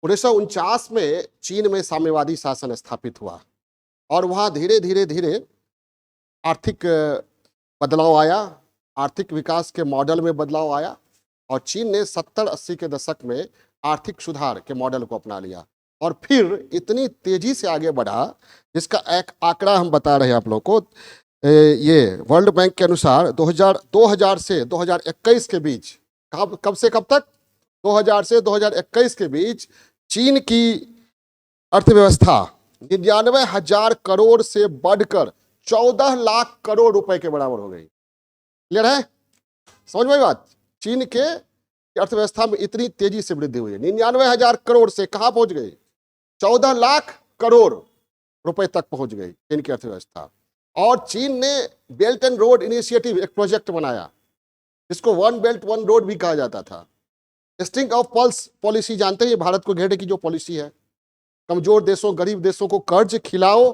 1949 में चीन में साम्यवादी शासन स्थापित हुआ और वहां धीरे धीरे धीरे आर्थिक बदलाव आया, आर्थिक विकास के मॉडल में बदलाव आया और चीन ने 70-80 के दशक में आर्थिक सुधार के मॉडल को अपना लिया और फिर इतनी तेजी से आगे बढ़ा जिसका एक आंकड़ा हम बता रहे हैं आप लोग को। ये वर्ल्ड बैंक के अनुसार 2000 से 2021 के बीच, कब से कब तक, 2000 से 2021 के बीच चीन की अर्थव्यवस्था 99,000 करोड़ से बढ़कर 14 लाख करोड़ रुपए के बराबर हो गई। क्लियर है? समझ में बात? चीन के अर्थव्यवस्था में इतनी तेजी से वृद्धि हुई है, 99,000 करोड़ से कहां पहुंच गई? 14 लाख करोड़ रुपए तक पहुंच गई चीन की अर्थव्यवस्था। और चीन ने बेल्ट एंड रोड इनिशिएटिव एक प्रोजेक्ट बनाया जिसको वन बेल्ट वन रोड भी कहा जाता था। स्ट्रिंग ऑफ पल्स पॉलिसी जानते हैं, भारत को घेरने की जो पॉलिसी है, कमजोर देशों, गरीब देशों को कर्ज खिलाओ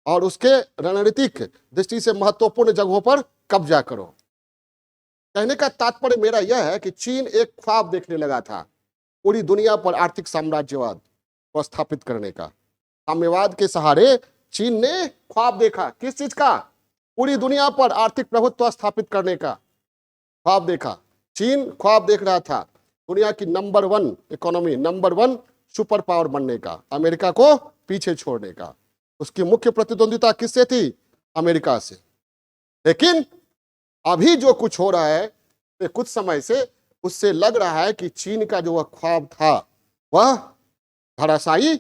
और उसके रणनीतिक दृष्टि से महत्वपूर्ण जगहों पर कब्जा करो। कहने का तात्पर्य मेरा यह है कि चीन एक ख्वाब देखने लगा था पूरी दुनिया पर आर्थिक साम्राज्यवाद को स्थापित करने का। साम्यवाद के सहारे चीन ने ख्वाब देखा, किस चीज का? पूरी दुनिया पर आर्थिक प्रभुत्व स्थापित करने का ख्वाब देखा। चीन ख्वाब देख रहा था दुनिया की number 1 economy, number 1 super power बनने का, अमेरिका को पीछे छोड़ने का। उसकी मुख्य प्रतिद्वंदिता किससे थी? अमेरिका से। लेकिन अभी जो कुछ हो रहा है कुछ समय से उससे लग रहा है कि चीन का जो वह ख्वाब था वह धराशायी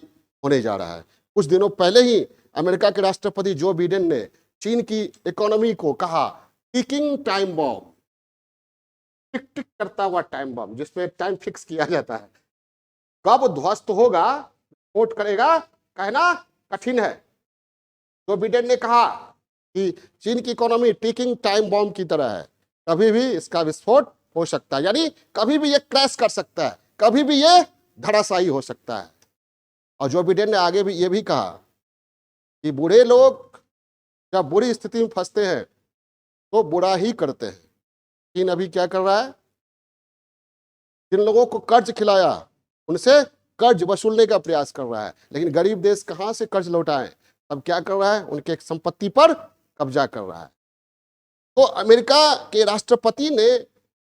होने जा रहा है। कुछ दिनों पहले ही अमेरिका के राष्ट्रपति जो बिडेन ने चीन की इकोनॉमी को कहा टिकिंग टाइम बॉम्ब, टिक टिक करता हुआ टाइम बम, जिसमें टाइम फिक्स किया जाता है, कब ध्वस्त होगा, विस्फोट करेगा, कहना कठिन है। जो बिडेन ने कहा कि चीन की इकोनॉमी टिकिंग टाइम बॉम्ब की तरह है, कभी भी इसका विस्फोट हो सकता है, यानी कभी भी ये क्रैश कर सकता है, कभी भी ये धराशायी हो सकता है। और जो बिडेन ने आगे भी ये भी कहा कि बूढ़े लोग जब बुरी स्थिति में फंसते हैं तो बुरा ही करते हैं। चीन अभी क्या कर रहा है? जिन लोगों को कर्ज खिलाया उनसे कर्ज वसूलने का प्रयास कर रहा है, लेकिन गरीब देश कहां से कर्ज लौटाएं? अब क्या कर रहा है? उनके संपत्ति पर कब्जा कर रहा है। तो अमेरिका के राष्ट्रपति ने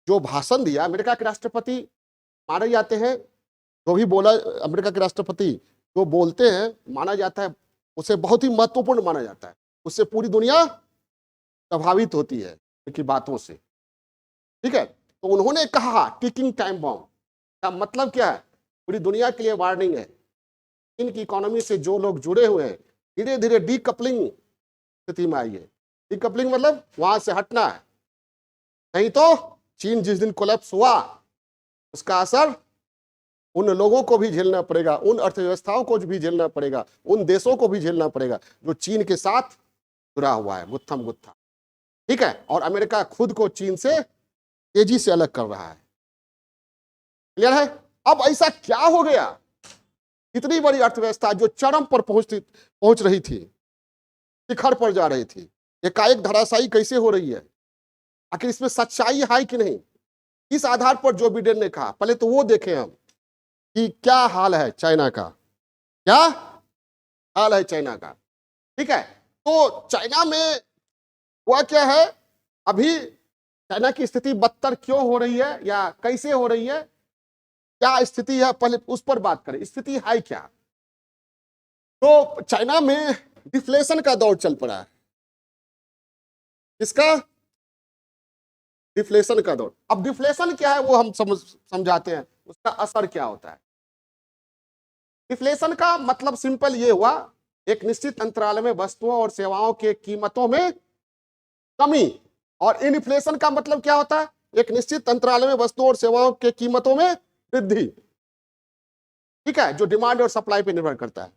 जो भाषण दिया, अमेरिका के राष्ट्रपति माने जाते हैं, जो भी बोला अमेरिका के राष्ट्रपति जो बोलते हैं माना जाता है, उसे बहुत ही महत्वपूर्ण माना जाता है, उससे पूरी दुनिया प्रभावित होती है उनकी बातों से। ठीक है, तो उन्होंने कहा टिकिंग टाइम बॉम्ब का मतलब क्या है? पूरी दुनिया के लिए वार्निंग है। इनकी इकोनॉमी से जो लोग जुड़े हुए हैं धीरे धीरे डीकपलिंग स्थिति में आई है। डीकपलिंग मतलब वहां से हटना है, नहीं तो चीन जिस दिन कोलैप्स हुआ उसका असर उन लोगों को भी झेलना पड़ेगा, उन अर्थव्यवस्थाओं को भी झेलना पड़ेगा, उन देशों को भी झेलना पड़ेगा जो चीन के साथ जुड़ा हुआ है गुत्थम गुत्था। ठीक है, और अमेरिका खुद को चीन से तेजी से अलग कर रहा है। क्लियर है? अब ऐसा क्या हो गया? इतनी बड़ी अर्थव्यवस्था जो चरम पर पहुंच रही थी, शिखर पर जा रही थी, एकाएक धराशायी कैसे हो रही है? आखिर इसमें सच्चाई है कि नहीं? इस आधार पर जो बिडेन ने कहा, पहले तो वो देखें हम कि क्या हाल है चाइना का, क्या हाल है चाइना का। ठीक है, तो चाइना में हुआ क्या है? अभी चाइना की स्थिति बदतर क्यों हो रही है या कैसे हो रही है, क्या स्थिति है, पहले उस पर बात करें। स्थिति है क्या? तो चाइना में डिफ्लेशन का दौर चल पड़ा है। किसका? डिफ्लेशन का दौर। अब डिफ्लेशन क्या है वो हम समझाते हैं, उसका असर क्या होता है। डिफ्लेशन का मतलब सिंपल ये हुआ, एक निश्चित अंतराल में वस्तुओं और सेवाओं के कीमतों में कमी। और इन्फ्लेशन का मतलब क्या होता है? एक निश्चित अंतराल में वस्तुओं और सेवाओं के कीमतों में वृद्धि। ठीक है, जो डिमांड और सप्लाई पर निर्भर करता है।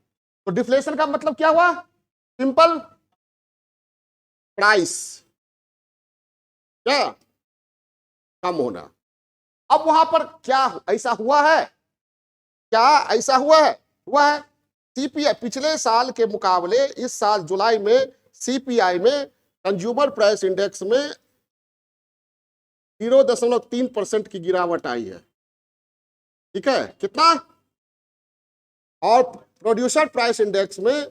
तो डिफ्लेशन का मतलब क्या हुआ? सिंपल, प्राइस क्या कम होना। अब वहां पर क्या ऐसा हुआ है? क्या ऐसा हुआ है? हुआ है। सीपीआई पिछले साल के मुकाबले इस साल जुलाई में सीपीआई में, कंज्यूमर प्राइस इंडेक्स में 0.3% की गिरावट आई है। ठीक है, कितना? और प्रोड्यूसर प्राइस इंडेक्स में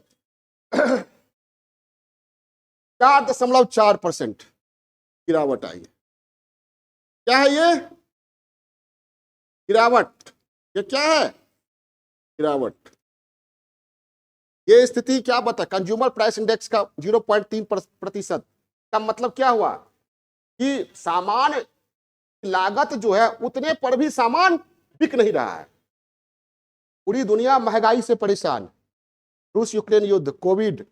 4.4% गिरावट आई है। क्या है ये? गिरावट। ये क्या है? गिरावट। ये स्थिति क्या बता? कंज्यूमर प्राइस इंडेक्स का 0.3% का मतलब क्या हुआ कि सामान लागत जो है उतने पर भी सामान बिक नहीं रहा है। पूरी दुनिया महंगाई से परेशान, रूस यूक्रेन युद्ध, कोविड,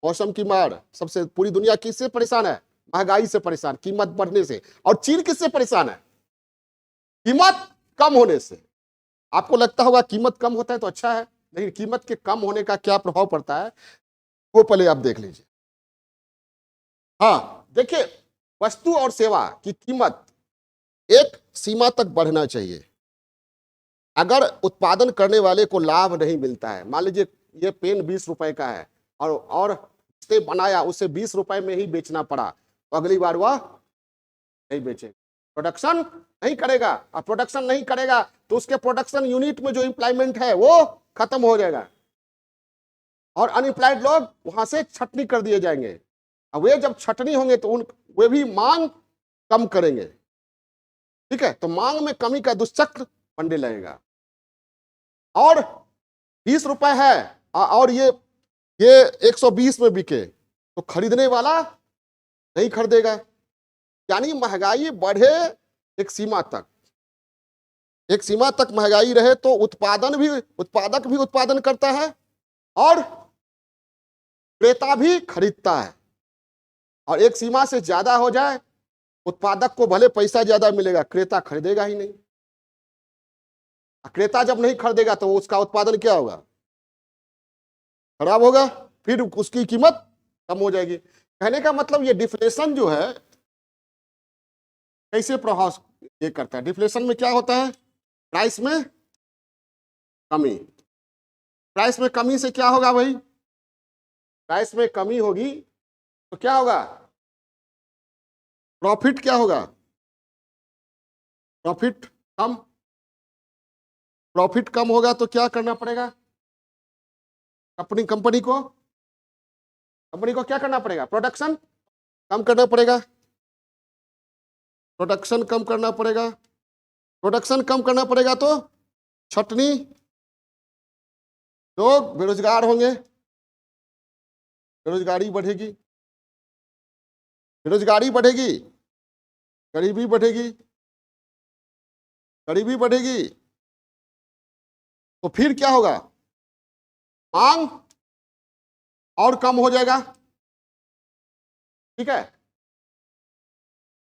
मौसम की मार, सबसे पूरी दुनिया किससे परेशान है? महंगाई से परेशान, कीमत बढ़ने से। और चीन किससे परेशान है? कीमत कम होने से। आपको लगता होगा कीमत कम होता है तो अच्छा है, लेकिन कीमत के कम होने का क्या प्रभाव पड़ता है वो पहले आप देख लीजिए। हाँ देखिए, वस्तु और सेवा की कीमत एक सीमा तक बढ़ना चाहिए। अगर उत्पादन करने वाले को लाभ नहीं मिलता है, मान लीजिए ये पेन 20 रुपए का है और उसने बनाया, उसे 20 रुपए में ही बेचना पड़ा, तो अगली बार वह नहीं बेचेगा, प्रोडक्शन नहीं करेगा। और प्रोडक्शन नहीं करेगा तो उसके प्रोडक्शन यूनिट में जो एम्प्लॉयमेंट है वो खत्म हो जाएगा और अनएम्प्लॉयड लोग वहां से छटनी कर दिए जाएंगे। अब वे जब छटनी होंगे तो वे भी मांग कम करेंगे। ठीक है, तो मांग में कमी का दुष्चक्र बनने लगेगा। और 20 रुपए है और ये 120 में बिके तो खरीदने वाला नहीं खरीदेगा। यानी महंगाई बढ़े एक सीमा तक, एक सीमा तक महंगाई रहे तो उत्पादक भी उत्पादन करता है और क्रेता भी खरीदता है। और एक सीमा से ज्यादा हो जाए, उत्पादक को भले पैसा ज्यादा मिलेगा, क्रेता खरीदेगा ही नहीं। क्रेता जब नहीं खरीदेगा तो उसका उत्पादन क्या होगा? खराब होगा, फिर उसकी कीमत कम हो जाएगी। कहने का मतलब ये डिफ्लेशन जो है कैसे प्रभाव ये करता है? डिफ्लेशन में क्या होता है? प्राइस में कमी। प्राइस में कमी से क्या होगा भाई? प्राइस में कमी होगी तो क्या होगा? प्रॉफिट क्या होगा? प्रॉफिट कम। प्रॉफिट कम होगा तो क्या करना पड़ेगा? कंपनी को क्या करना पड़ेगा? प्रोडक्शन कम करना पड़ेगा। प्रोडक्शन कम करना पड़ेगा। प्रोडक्शन कम करना पड़ेगा तो छटनी, लोग बेरोजगार होंगे, बेरोजगारी बढ़ेगी, बेरोजगारी बढ़ेगी, गरीबी बढ़ेगी, गरीबी बढ़ेगी तो फिर क्या होगा? मांग और कम हो जाएगा। ठीक है,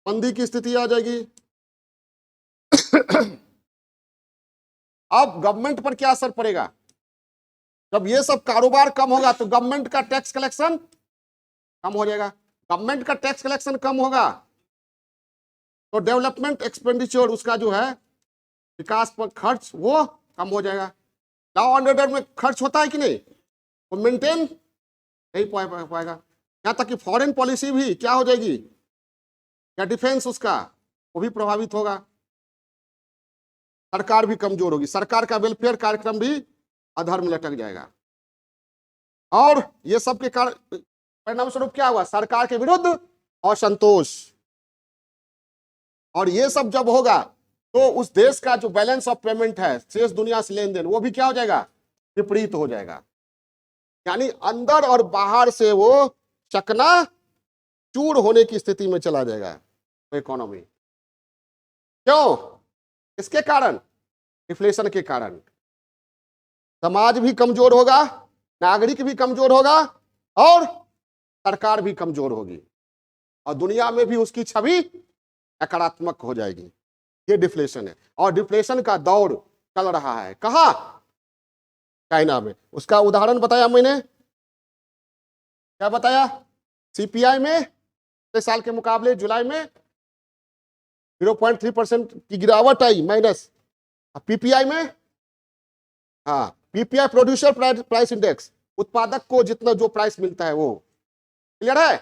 मंदी की स्थिति आ जाएगी। अब गवर्नमेंट पर क्या असर पड़ेगा? जब ये सब कारोबार कम होगा तो गवर्नमेंट का टैक्स कलेक्शन कम हो जाएगा। गवर्नमेंट का टैक्स कलेक्शन कम होगा तो डेवलपमेंट एक्सपेंडिचर, उसका जो है विकास पर खर्च, वो कम हो जाएगा। लॉ एंड ऑर्डर में खर्च होता है कि नहीं? वो मेंटेन नहीं पाएगा। यहां तक कि फॉरेन पॉलिसी भी क्या हो जाएगी, या डिफेंस उसका, वो भी प्रभावित होगा। सरकार भी कमजोर होगी, सरकार का वेलफेयर कार्यक्रम भी अधर में लटक जाएगा। और ये सब के कारण परिणाम स्वरूप क्या हुआ? सरकार के विरुद्ध असंतोष। और ये सब जब होगा तो उस देश का जो बैलेंस ऑफ पेमेंट है, शेष दुनिया से लेन देन, वो भी क्या हो जाएगा? विपरीत हो जाएगा। यानी अंदर और बाहर से वो चकना चूर होने की स्थिति में चला जाएगा इकोनॉमी। क्यों? इसके कारण, इन्फ्लेशन के कारण समाज भी कमजोर होगा, नागरिक भी कमजोर होगा और सरकार भी कमजोर होगी और दुनिया में भी उसकी छवि नकारात्मक हो जाएगी। ये डिफ्लेशन है और डिफ्लेशन का दौर चल रहा है। कहां? चाइना में। उसका उदाहरण बताया मैंने, क्या बताया? सीपीआई में पिछले साल के मुकाबले जुलाई में 0.3% की गिरावट आई, माइनस। पीपीआई में, हाँ, पीपीआई प्रोड्यूसर प्राइस इंडेक्स, उत्पादक को जितना जो प्राइस मिलता है वो। क्लियर है?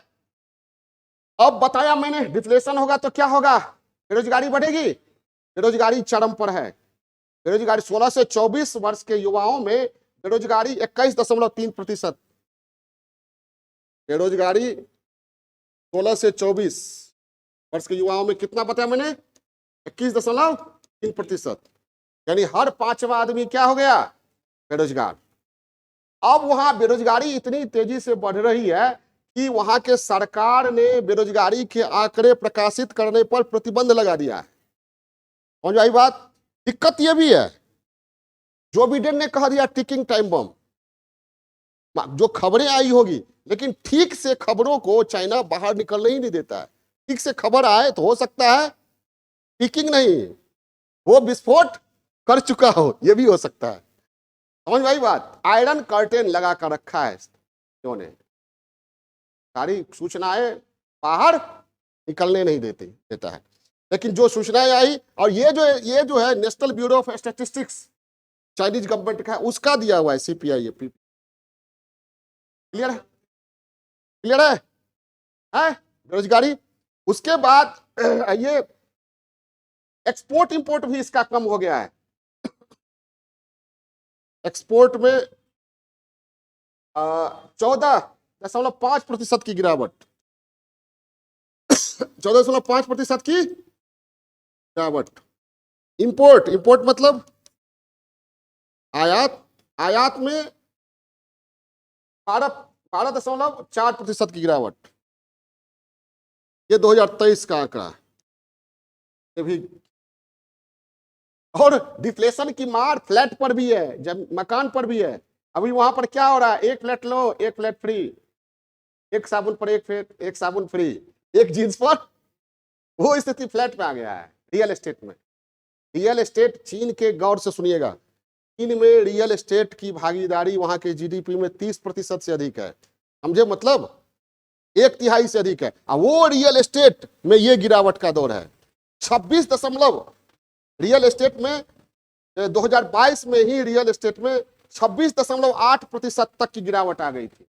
अब बताया मैंने डिफ्लेशन होगा तो क्या होगा? बेरोजगारी बढ़ेगी। बेरोजगारी चरम पर है। बेरोजगारी 16 से 24 वर्ष के युवाओं में बेरोजगारी 21.3%, बेरोजगारी 16 से 24 वर्ष के युवाओं में कितना बताया मैंने, 21.3%, यानी हर 5वां आदमी क्या हो गया, बेरोजगार। अब वहां बेरोजगारी इतनी तेजी से बढ़ रही है कि वहां के सरकार ने बेरोजगारी के आंकड़े प्रकाशित करने पर प्रतिबंध लगा दिया है। समझ आई बात। दिक्कत यह भी है, जो बिडेन ने कहा दिया टिकिंग टाइम बम, जो खबरें आई होगी, लेकिन ठीक से खबरों को चाइना बाहर निकलने ही नहीं देता है। ठीक से खबर आए तो हो सकता है टिकिंग नहीं, वो विस्फोट कर चुका हो, यह भी हो सकता है। समझ भाई बात। आयरन कर्टेन लगा कर रखा है इन्होंने, सारी सूचनाएं बाहर निकलने नहीं देता है। लेकिन जो सूचनाएं आई, और ये जो है national bureau of statistics Chinese government का है, उसका दिया हुआ है CPI। क्लियर है, क्लियर है, बेरोजगारी। उसके बाद ये एक्सपोर्ट इंपोर्ट भी इसका कम हो गया है। एक्सपोर्ट में 14.5% की गिरावट, 14.5% की गिरावट। इंपोर्ट मतलब आयात में 12.4% की गिरावट। ये 2023 का आंकड़ा ये भी। और डिफ्लेशन की मार फ्लैट पर भी है, जब मकान पर भी है। अभी वहां पर क्या हो रहा है, एक फ्लैट लो एक फ्लैट फ्री, एक साबुन पर एक साबुन फ्री, एक जींस पर, वो स्थिति फ्लैट पे आ गया है रियल एस्टेट में। रियल एस्टेट चीन के, गौर से सुनिएगा, चीन में रियल एस्टेट की भागीदारी वहां के GDP में 30% से अधिक है। समझे, मतलब 1/3 से अधिक है। वो रियल एस्टेट में ये गिरावट का दौर है। 26 रियल एस्टेट में 2022 में ही रियल एस्टेट में 26.8% तक की गिरावट आ गई थी।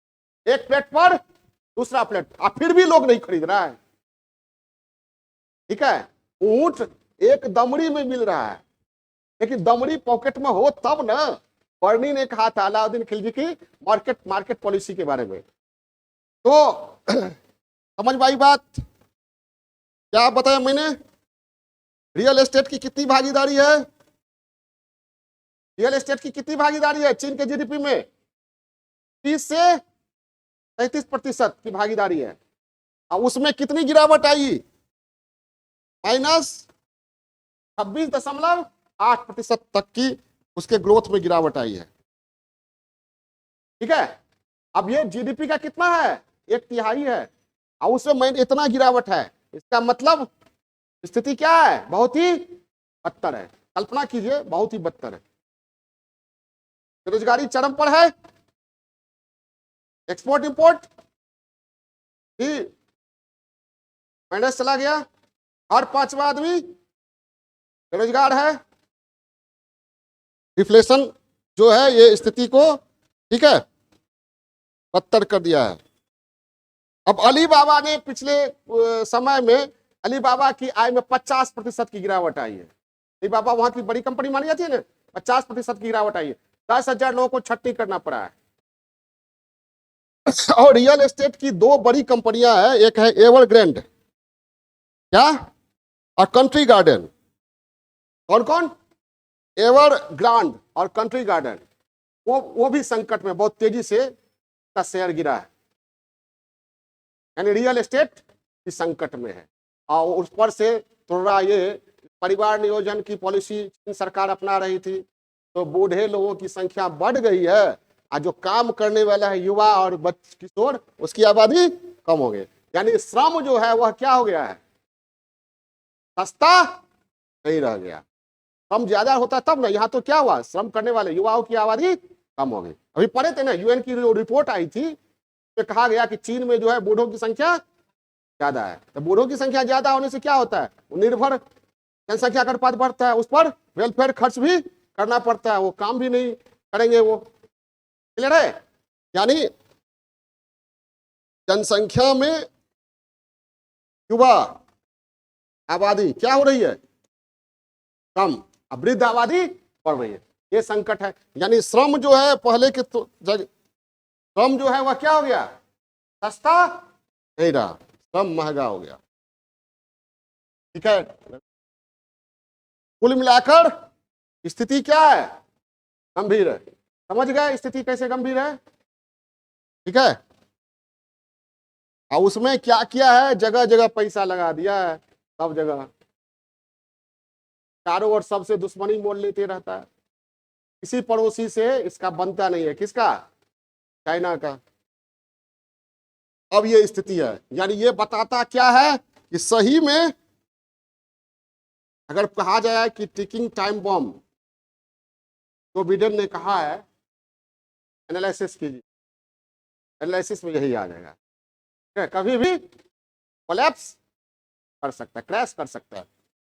एक फ्लैट पर दूसरा फ्लैट, फिर भी लोग नहीं खरीद रहा है। ठीक है, ऊंट एक दमड़ी में मिल रहा है, लेकिन दमड़ी पॉकेट में हो तब ना। बर्नी ने कहा था अलाउद्दीन खिलजी की मार्केट पॉलिसी के बारे में। तो समझ भाई बात, क्या बताया मैंने, रियल एस्टेट की कितनी भागीदारी है, रियल एस्टेट की कितनी भागीदारी है चीन के GDP में, 30 से 33% की भागीदारी है। और उसमें कितनी गिरावट आई, -26.8% तक की उसके ग्रोथ में गिरावट आई है। ठीक है, अब ये GDP का कितना है, 1/3 है, और उसमें इतना गिरावट है। इसका मतलब स्थिति क्या है, बहुत ही बदतर है। कल्पना कीजिए, बहुत ही बदतर है। बेरोजगारी चरम पर है, एक्सपोर्ट इंपोर्ट भी माइनस चला गया, हर 5वां आदमी बेरोजगार है। डिफ्लेशन जो है ये स्थिति को, ठीक है, बदतर कर दिया है। अब अलीबाबा ने पिछले समय में अलीबाबा की आय में 50% की गिरावट आई है। अलीबाबा वहां की बड़ी कंपनी मानी जाती है ना, 50% की गिरावट आई है। 10,000 लोगों को छटनी करना पड़ा है। और रियल एस्टेट की 2 बड़ी कंपनियां हैं, एक है एवरग्रैंड क्या, और कंट्री गार्डन। कौन कौन, एवरग्रांड और कंट्री गार्डन, वो भी संकट में, बहुत तेजी से का शेयर गिरा है। यानी रियल एस्टेट की संकट में है। और उस पर से थोड़ा ये परिवार नियोजन की पॉलिसी सरकार अपना रही थी, तो बूढ़े लोगों की संख्या बढ़ गई है, और जो काम करने वाला है युवा और किशोर, उसकी आबादी कम हो गई। यानी श्रम जो है वह क्या हो गया है, सस्ता नहीं रह गया। श्रम ज्यादा होता तब ना, यहाँ तो क्या हुआ, श्रम करने वाले युवाओं की आबादी कम हो गई। अभी पढ़े थे ना, UN की जो रिपोर्ट आई थी, तो कहा गया कि चीन में जो है बूढ़ों की संख्या ज्यादा है। तो बूढ़ों की संख्या ज्यादा होने से क्या होता है, निर्भर जनसंख्या का अनुपात बढ़ता है, उस पर वेलफेयर खर्च भी करना पड़ता है, वो काम भी नहीं करेंगे वो। क्लियर है, यानी जनसंख्या में युवा आबादी क्या हो रही है, कम, वृद्ध आबादी बढ़ रही है। ये संकट है। यानी श्रम जो है पहले के तो श्रम जो है वह क्या हो गया, सस्ता नहीं रहा, श्रम महंगा हो गया। ठीक है, कुल मिलाकर स्थिति क्या है, गंभीर है। समझ गए स्थिति कैसे गंभीर है? ठीक है, और उसमें क्या किया है, जगह जगह पैसा लगा दिया है, सब जगह चारों ओर सबसे दुश्मनी मोल लेते रहता है। किसी पड़ोसी से इसका बनता नहीं है, किसका, चाइना का। अब ये स्थिति है, यानी ये बताता क्या है कि सही में अगर कहा जाए कि टिकिंग टाइम बॉम्ब, तो बिडेन ने कहा है, एनालिसिस कीजिए, एनालिसिस में यही आ जाएगा, कभी भी कोलैप्स कर सकता है, क्रैश कर सकता है।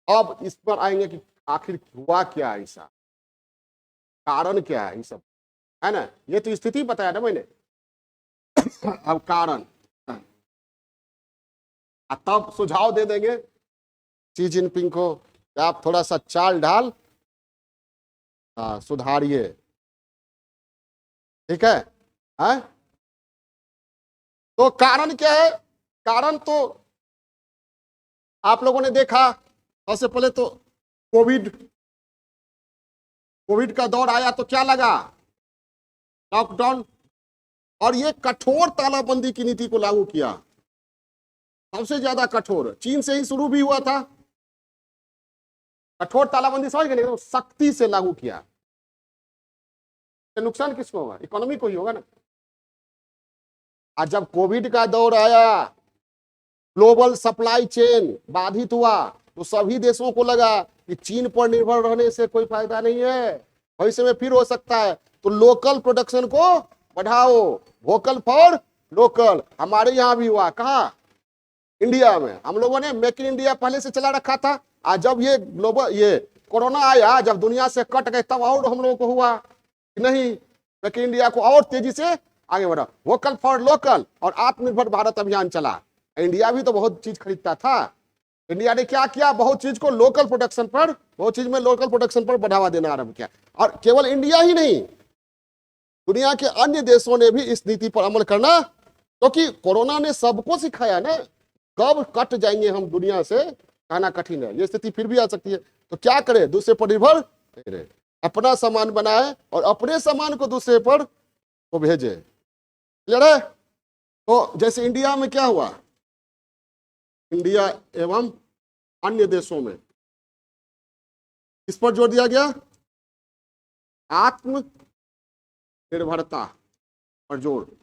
अब इस पर आएंगे कि आखिर हुआ क्या ऐसा, कारण क्या है, ये सब है ना। ये तो स्थिति बताया ना मैंने, अब कारण, तब सुझाव दे देंगे शी जिनपिंग को, आप थोड़ा सा चाल ढाल सुधारिए। ठीक है, तो कारण क्या है, कारण तो आप लोगों ने देखा, सबसे पहले तो कोविड का दौर आया तो क्या लगा, लॉकडाउन, और ये कठोर तालाबंदी की नीति को लागू किया, सबसे ज्यादा कठोर, चीन से ही शुरू भी हुआ था कठोर तालाबंदी, समझ गए, तो सख्ती से लागू किया। तो नुकसान किसको होगा, इकोनॉमी को ही होगा ना। आज जब कोविड का दौर आया, ग्लोबल सप्लाई चेन बाधित हुआ, तो सभी देशों को लगा कि चीन पर निर्भर रहने से कोई फायदा नहीं है, भविष्य में फिर हो सकता है, तो लोकल प्रोडक्शन को बढ़ाओ, वोकल फॉर लोकल। हमारे यहां भी हुआ, कहा, इंडिया में हम लोगों ने मेक इन इंडिया पहले से चला रखा था। आज जब ये ग्लोबल ये कोरोना आया, जब दुनिया से कट गए, तब और हम लोगों को हुआ कि नहीं, मेक इन इंडिया को और तेजी से आगे बढ़ा, वोकल फॉर लोकल, और आत्मनिर्भर भारत अभियान चला। इंडिया भी तो बहुत चीज खरीदता था, इंडिया ने क्या किया, बहुत चीज को लोकल प्रोडक्शन पर, बहुत चीज में लोकल प्रोडक्शन पर बढ़ावा देना आरंभ किया। और केवल इंडिया ही नहीं, दुनिया के अन्य देशों ने भी इस नीति पर अमल करना, क्योंकि कोरोना ने सबको सिखाया ना, कब कट जाएंगे हम दुनिया से कहना कठिन है, ये स्थिति फिर भी आ सकती है। तो क्या करे, दूसरे पर निर्भर नहीं रहे, अपना सामान बनाए और अपने सामान को दूसरे पर को भेजे। क्लियर है? तो जैसे इंडिया में क्या हुआ, इंडिया एवं अन्य देशों में इस पर जोर दिया गया, आत्मनिर्भरता पर जोर।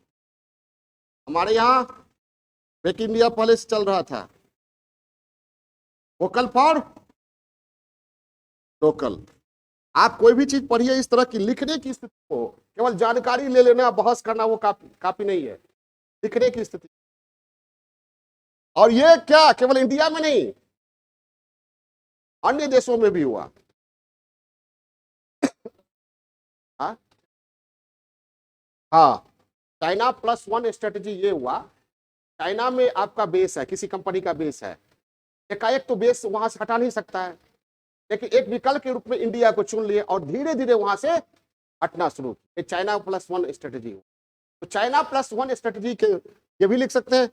हमारे यहां मेक इंडिया पहले से चल रहा था, वोकल फॉर लोकल। आप कोई भी चीज पढ़िए इस तरह की, लिखने की स्थिति को, केवल जानकारी ले लेना, बहस करना वो काफी नहीं है, लिखने की स्थिति। और ये क्या केवल इंडिया में नहीं, अन्य देशों में भी हुआ। हाँ, चाइना प्लस वन स्ट्रेटेजी ये हुआ, चाइना में आपका बेस है, किसी कंपनी का बेस है, एकाएक तो बेस वहां से हटा नहीं सकता है, लेकिन एक विकल्प के रूप में इंडिया को चुन लिए और धीरे धीरे वहां से हटना शुरू किया। China plus one strategy. तो चाइना प्लस वन स्ट्रेटेजी के ये भी लिख सकते हैं,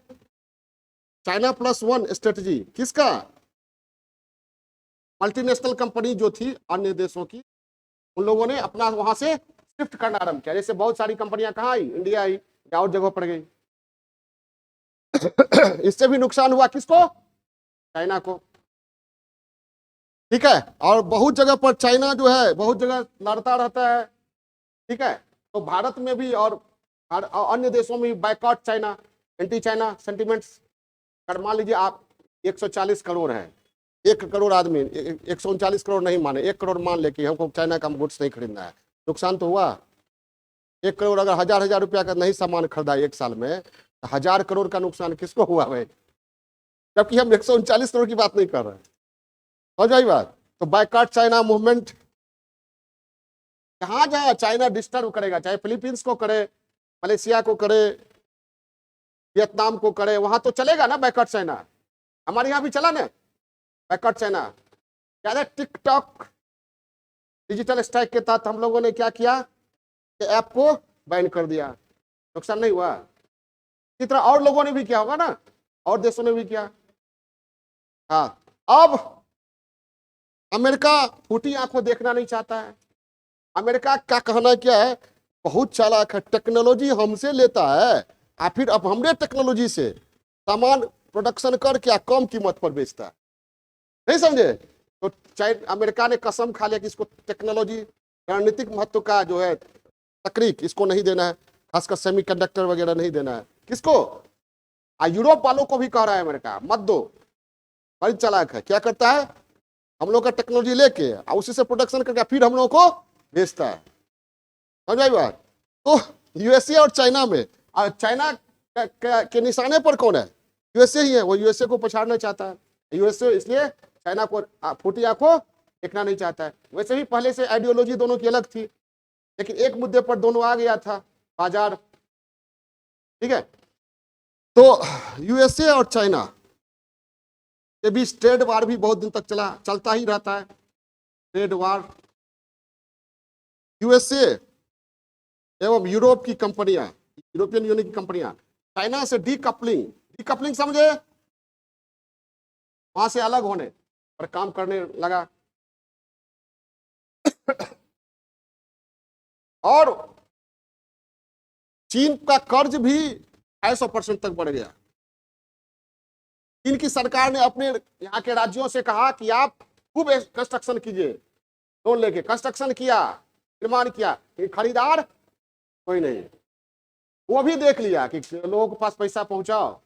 चाइना प्लस वन स्ट्रेटेजी किसका, मल्टीनेशनल कंपनी जो थी अन्य देशों की, उन लोगों ने अपना वहां से शिफ्ट करना आरंभ किया। जैसे बहुत सारी कंपनियां कहाँ आई, इंडिया आई या और जगह पड़ गई। इससे भी नुकसान हुआ किसको, चाइना को। ठीक है, और बहुत जगह पर चाइना जो है बहुत जगह लड़ता रहता है। ठीक है, तो भारत में भी और अन्य देशों में भी boycott China, anti China sentiments. मान लीजिए आप 140 करोड़ है, 1 करोड़ आदमी, 139 करोड़ नहीं माने, 1 करोड़ मान ले कि हमको चाइना का गुड्स नहीं खरीदना है, नुकसान तो हुआ। 1 करोड़ अगर हजार रुपया का नहीं सामान खरीदा एक साल में, तो 1000 करोड़ का नुकसान किसको हुआ भाई, जबकि हम 139 करोड़ की बात नहीं कर रहे हैं। समझ आई बात? तो बायकॉट चाइना मूवमेंट, जहां जहां चाइना डिस्टर्ब करेगा, चाहे फिलीपींस को करे, मलेशिया को करे, वियतनाम को करे, वहां तो चलेगा ना बायकॉट चाइना। हमारे यहां भी चला ना बायकॉट चाइना। याद है टिकटॉक डिजिटल स्ट्राइक के तहत हम लोगों ने क्या किया कि ऐप को बैन कर दिया, नुकसान नहीं हुआ? इसी तरह और लोगों ने भी किया होगा ना, और देशों ने भी किया। हाँ, अब अमेरिका फूटी आंखों देखना नहीं चाहता है। अमेरिका का कहना क्या है, बहुत चालाक है, टेक्नोलॉजी हमसे लेता है और फिर अब हमने टेक्नोलॉजी से सामान प्रोडक्शन कर क्या कम कीमत पर बेचता है। नहीं समझे? तो चाइना अमेरिका ने कसम खा लिया कि इसको टेक्नोलॉजी रणनीतिक महत्व का जो है तकरीक इसको नहीं देना है, खासकर सेमीकंडक्टर वगैरह नहीं देना है। किसको? यूरोप वालों को भी कह रहा है अमेरिका मत दो। बड़ी चालाक है, क्या करता है, हम लोग का टेक्नोलॉजी लेके और उसी से प्रोडक्शन करके फिर हम लोग को बेचता है। समझ आई बात? तो यूएसए और चाइना में, और चाइना के निशाने पर कौन है? यूएसए ही है। वो यूएसए को पछाड़ना चाहता है। यूएसए इसलिए चाइना को फूटी आंखों देखना नहीं चाहता है। वैसे भी पहले से आइडियोलॉजी दोनों की अलग थी, लेकिन एक मुद्दे पर दोनों आ गया था, बाजार। ठीक है, तो यूएसए और चाइना के बीच ट्रेड वार भी बहुत दिन तक चलता ही रहता है। ट्रेड वार यूएसए एवं यूरोप की कंपनियां, यूरोपियन यूनियन की कंपनियां चाइना से डीकपलिंग समझे, वहां से अलग होने पर काम करने लगा। और चीन का कर्ज भी 250% तक बढ़ गया। चीन की सरकार ने अपने यहाँ के राज्यों से कहा कि आप खूब कंस्ट्रक्शन कीजिए, लोन लेके कंस्ट्रक्शन किया, निर्माण किया, खरीदार कोई नहीं। वो भी देख लिया कि लोगों के पास पैसा पहुंचाओ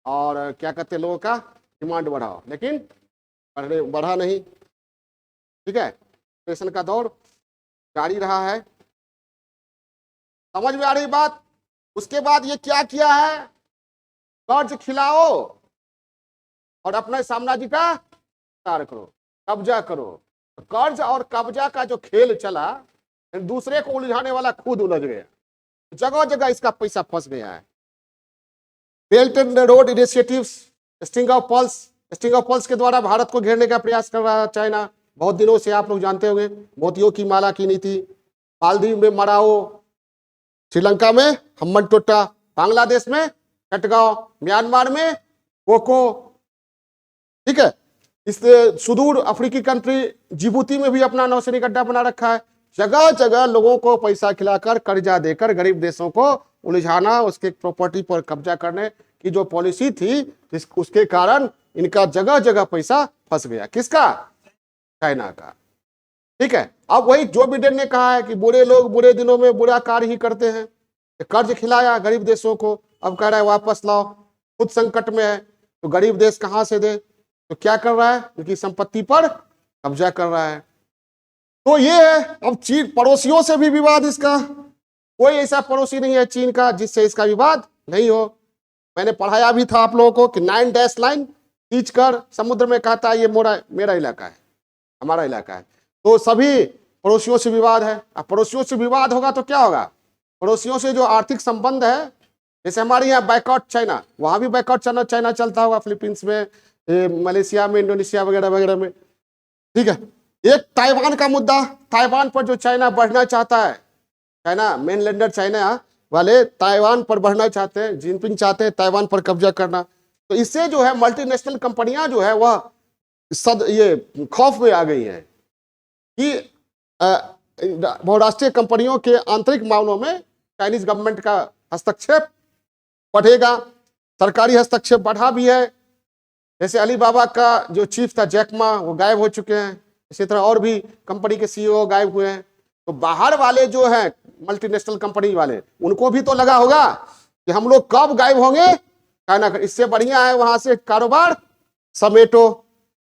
और क्या कहते हैं, लोगों का डिमांड बढ़ाओ, लेकिन बढ़ा नहीं। ठीक है, inflation का दौर जारी रहा है। समझ में आ रही बात? उसके बाद ये क्या किया है, कर्ज खिलाओ और अपने साम्राज्य का विस्तार करो, कब्जा करो। कर्ज और कब्जा का जो खेल चला, दूसरे को उलझाने वाला खुद उलझ गया। जगह जगह इसका पैसा फंस गया है। Belt and road initiatives, string of pearls के द्वारा भारत को घेरने का प्रयास कर रहा है चाइना बहुत दिनों से। आप लोग जानते होंगे, मोतियों की माला की नीति, मालदीव में मराओ, श्रीलंका में हम्मन टोटा, बांग्लादेश में चटगांव, म्यांमार में कोको। ठीक है, इस सुदूर अफ्रीकी कंट्री जिबूती में भी अपना नौसेनिक अड्डा बना रखा है। जगह जगह लोगों को पैसा खिलाकर, कर्जा देकर गरीब देशों को उलझाना, उसके प्रॉपर्टी पर कब्जा करने की जो पॉलिसी थी, उसके कारण इनका जगह जगह पैसा फंस गया। किसका? चाइना का। ठीक है, अब वही जो बिडेन ने कहा है कि बुरे लोग बुरे दिनों में बुरा कार्य ही करते हैं। कर्ज खिलाया गरीब देशों को, अब कह रहा है वापस लाओ, खुद संकट में है तो गरीब देश कहां से दे? तो क्या कर रहा है, उनकी संपत्ति पर कब्जा कर रहा है। तो ये है। अब चीन पड़ोसियों से भी विवाद इसका, कोई ऐसा पड़ोसी नहीं है चीन का जिससे इसका विवाद नहीं हो। मैंने पढ़ाया भी था आप लोगों को कि 9 डैश लाइन खींचकर समुद्र में कहता है ये मेरा इलाका है, हमारा इलाका है। तो सभी पड़ोसियों से विवाद है। अब पड़ोसियों से विवाद होगा तो क्या होगा, पड़ोसियों से जो आर्थिक संबंध है, जैसे हमारे यहाँ बैकआउट चाइना, वहां भी बैकआउट चाइना चलता होगा, फिलीपींस में, मलेशिया में, इंडोनेशिया वगैरह वगैरह में। ठीक है, एक ताइवान का मुद्दा, ताइवान पर जो चाइना बढ़ना चाहता है, चाइना मेनलैंडर चाइना वाले ताइवान पर बढ़ना चाहते हैं, जिनपिंग चाहते हैं ताइवान पर कब्जा करना। तो इससे जो है मल्टीनेशनल कंपनियां जो है वह ये खौफ में आ गई हैं कि बहुराष्ट्रीय कंपनियों के आंतरिक मामलों में चाइनीज गवर्नमेंट का हस्तक्षेप बढ़ेगा। सरकारी हस्तक्षेप बढ़ा भी है। जैसे अलीबाबा का जो चीफ था जैक मा, वो गायब हो चुके हैं। इसी तरह और भी कंपनी के सीईओ गायब हुए हैं। तो बाहर वाले जो हैं मल्टीनेशनल कंपनी वाले, उनको भी तो लगा होगा कि हम लोग कब गायब होंगे, चाइना का इससे बढ़िया है वहां से कारोबार समेटो।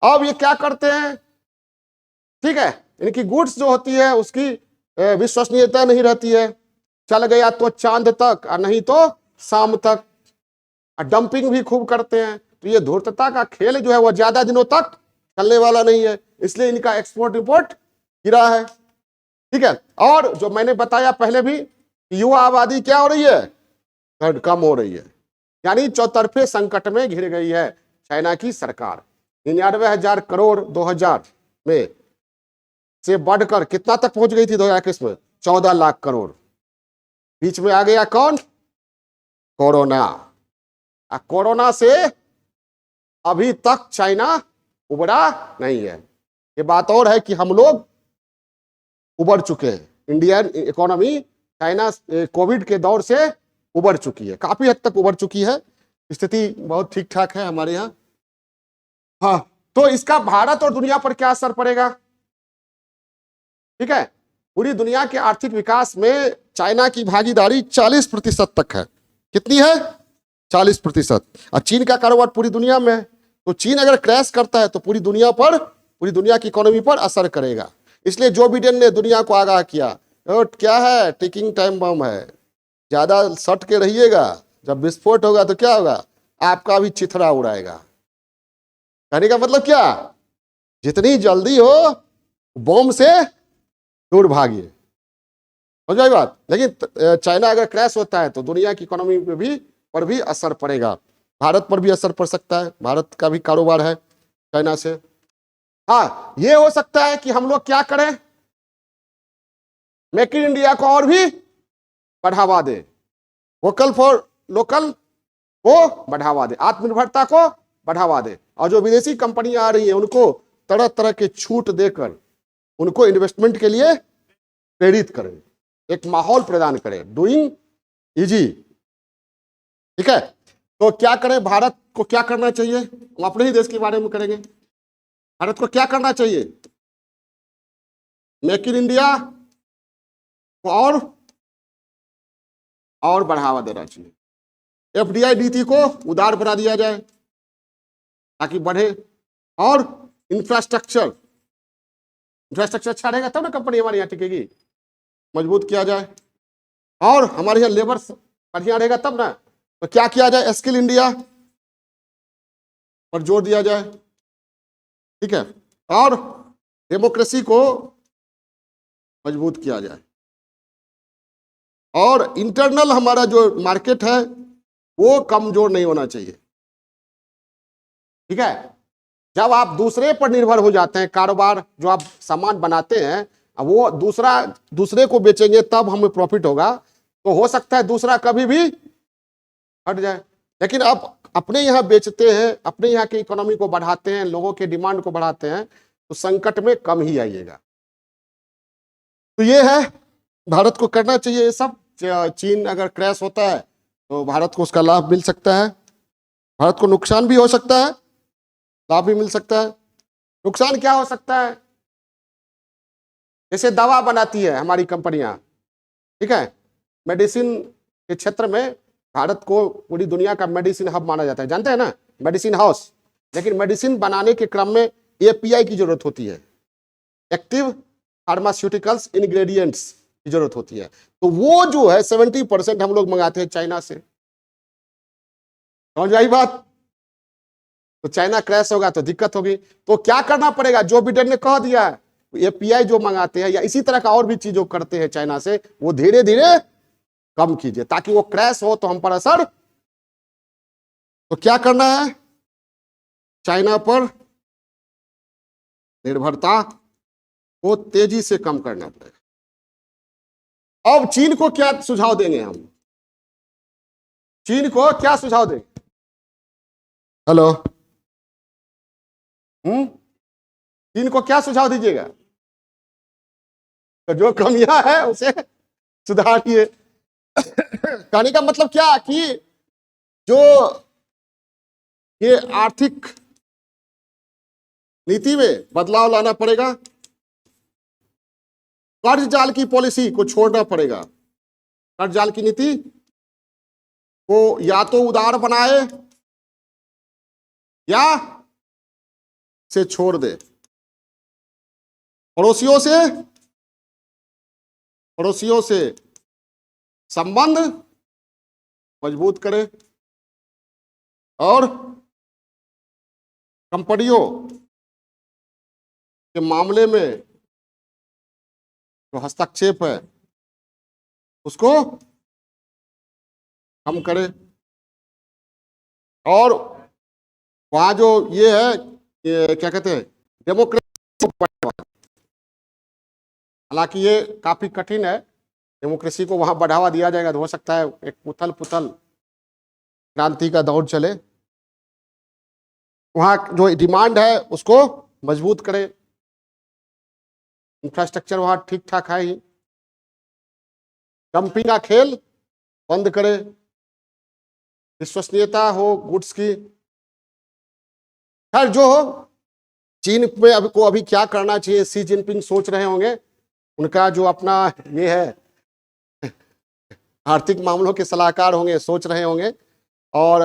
अब ये क्या करते हैं, ठीक है, इनकी गुड्स जो होती है उसकी विश्वसनीयता नहीं रहती है। चल गया तो चांद तक और नहीं तो शाम तक। डंपिंग भी खूब करते हैं। तो ये धूर्तता का खेल जो है वो ज्यादा दिनों तक चलने वाला नहीं है, इसलिए इनका एक्सपोर्ट इंपोर्ट गिरा है। ठीक है, और जो मैंने बताया पहले भी, युवा आबादी क्या हो रही है, कम हो रही है, यानी चौतरफे संकट में घिर गई है चाइना की सरकार। 99,000 करोड़ 2000 में से बढ़कर कितना तक पहुंच गई थी 2021 में? 14 लाख करोड़। बीच में आ गया कौन? कोरोना। कोरोना से अभी तक चाइना उबरा नहीं है। ये बात और है कि हम लोग उबर चुके हैं। इंडियन इकोनॉमी चाइना कोविड के दौर से उबर चुकी है, काफी हद तक उबर चुकी है। स्थिति बहुत ठीक ठाक है हमारे यहाँ। हाँ, तो इसका भारत और दुनिया पर क्या असर पड़ेगा? ठीक है, पूरी दुनिया के आर्थिक विकास में चाइना की भागीदारी 40% तक है। कितनी है? 40%। और चीन का कारोबार पूरी दुनिया में है। तो चीन अगर क्रैश करता है तो पूरी दुनिया पर, पूरी दुनिया की इकोनॉमी पर असर करेगा। इसलिए जो बिडेन ने दुनिया को आगाह किया, क्या है, टिकिंग टाइम बम है, ज्यादा सट के रहिएगा, जब विस्फोट होगा तो क्या होगा, आपका भी चिथड़ा उड़ाएगा। कहने का मतलब क्या? जितनी जल्दी हो बम से दूर भागिए। समझ आई बात? लेकिन चाइना अगर क्रैश होता है तो दुनिया की इकोनॉमी पर भी असर पड़ेगा। भारत पर भी असर पड़ सकता है, भारत का भी कारोबार है चाइना से। हाँ, ये हो सकता है कि हम लोग क्या करें, मेक इन इंडिया को और भी बढ़ावा दे, वोकल फॉर लोकल को बढ़ावा दे, आत्मनिर्भरता को बढ़ावा दे, और जो विदेशी कंपनियां आ रही हैं उनको तरह तरह के छूट देकर उनको इन्वेस्टमेंट के लिए प्रेरित करें, एक माहौल प्रदान करें, डूइंग इजी। ठीक है, तो क्या करें, भारत को क्या करना चाहिए? हम अपने ही देश के बारे में करेंगे। भारत को क्या करना चाहिए? मेक इन इंडिया को और बढ़ावा देना चाहिए। एफडीआई नीति को उदार बना दिया जाए ताकि बढ़े, और इंफ्रास्ट्रक्चर अच्छा रहेगा तब ना कंपनी हमारे यहाँ टिकेगी, मजबूत किया जाए। और हमारे यहाँ लेबर बढ़िया रहेगा तब ना। तो क्या किया जाए, स्किल इंडिया पर जोर दिया जाए। ठीक है, और डेमोक्रेसी को मजबूत किया जाए, और इंटरनल हमारा जो मार्केट है वो कमजोर नहीं होना चाहिए। ठीक है, जब आप दूसरे पर निर्भर हो जाते हैं, कारोबार जो आप सामान बनाते हैं अब वो दूसरे को बेचेंगे तब हमें प्रॉफिट होगा, तो हो सकता है दूसरा कभी भी हट जाए। लेकिन आप अपने यहाँ बेचते हैं, अपने यहाँ की इकोनॉमी को बढ़ाते हैं, लोगों के डिमांड को बढ़ाते हैं, तो संकट में कम ही आइएगा। तो ये है, भारत को करना चाहिए ये सब। चीन अगर क्रैश होता है तो भारत को उसका लाभ मिल सकता है, भारत को नुकसान भी हो सकता है, लाभ भी मिल सकता है। नुकसान क्या हो सकता है? जैसे दवा बनाती है हमारी कंपनियां, ठीक है, मेडिसिन के क्षेत्र में भारत को पूरी दुनिया का मेडिसिन हब माना जाता है, जानते हैं ना, मेडिसिन हाउस। लेकिन मेडिसिन बनाने के क्रम में एपीआई की जरूरत होती है, एक्टिव फार्मास्यूटिकल्स इंग्रेडिएंट्स की जरूरत होती है। तो वो जो है 70% हम लोग मंगाते हैं चाइना से। समझ आई बात? तो चाइना क्रैश होगा तो दिक्कत होगी। तो क्या करना पड़ेगा, जो बिडेन ने कह दिया है, एपीआई जो मंगाते हैं या इसी तरह का और भी चीज जो करते हैं चाइना से, वो धीरे धीरे कम कीजिए ताकि वो क्रैश हो तो हम पर असर। तो क्या करना है, चाइना पर निर्भरता को तेजी से कम करना पड़ेगा। अब चीन को क्या सुझाव देंगे हम? चीन को क्या सुझाव देंगे? हेलो, चीन को क्या सुझाव दीजिएगा? तो जो कमियां है उसे सुधारिए। कहने का मतलब क्या कि जो ये आर्थिक नीति में बदलाव लाना पड़ेगा, कर्ज जाल की पॉलिसी को छोड़ना पड़ेगा। कर्ज जाल की नीति को या तो उदार बनाए या से छोड़ दे। पड़ोसियों से संबंध मजबूत करे, और कंपनियों के मामले में जो हस्तक्षेप है उसको कम करे, और वहां जो ये है, ये क्या कहते हैं, डेमोक्रेसी हालांकि ये काफी कठिन है, डेमोक्रेसी को वहां बढ़ावा दिया जाएगा तो हो सकता है एक उथल पुथल क्रांति का दौर चले। वहां जो डिमांड है उसको मजबूत करे, इंफ्रास्ट्रक्चर वहां ठीक ठाक है ही, डंपिंग का खेल बंद करे, विश्वसनीयता हो गुड्स की। खैर जो हो, चीन में अभी क्या करना चाहिए, शी जिनपिंग सोच रहे होंगे, उनका जो अपना ये है आर्थिक मामलों के सलाहकार होंगे, सोच रहे होंगे, और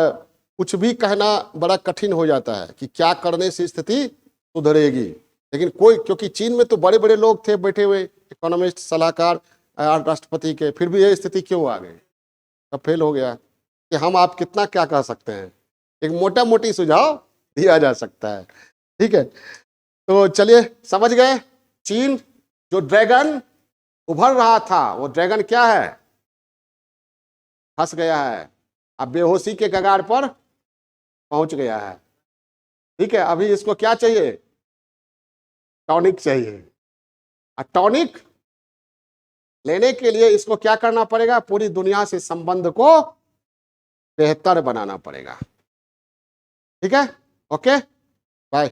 कुछ भी कहना बड़ा कठिन हो जाता है कि क्या करने से स्थिति सुधरेगी। लेकिन कोई, क्योंकि चीन में तो बड़े बड़े लोग थे बैठे हुए, इकोनॉमिस्ट, सलाहकार राष्ट्रपति के, फिर भी ये स्थिति क्यों आ गई, अब फेल हो गया। कि हम आप कितना क्या कह सकते हैं, एक मोटा मोटी सुझाव दिया जा सकता है। ठीक है, तो चलिए समझ गए, चीन जो ड्रैगन उभर रहा था, वो ड्रैगन क्या है, फंस गया है, अब बेहोशी के कगार पर पहुंच गया है। ठीक है, अभी इसको क्या चाहिए, टॉनिक चाहिए। टॉनिक लेने के लिए इसको क्या करना पड़ेगा, पूरी दुनिया से संबंध को बेहतर बनाना पड़ेगा। ठीक है, ओके, बाय।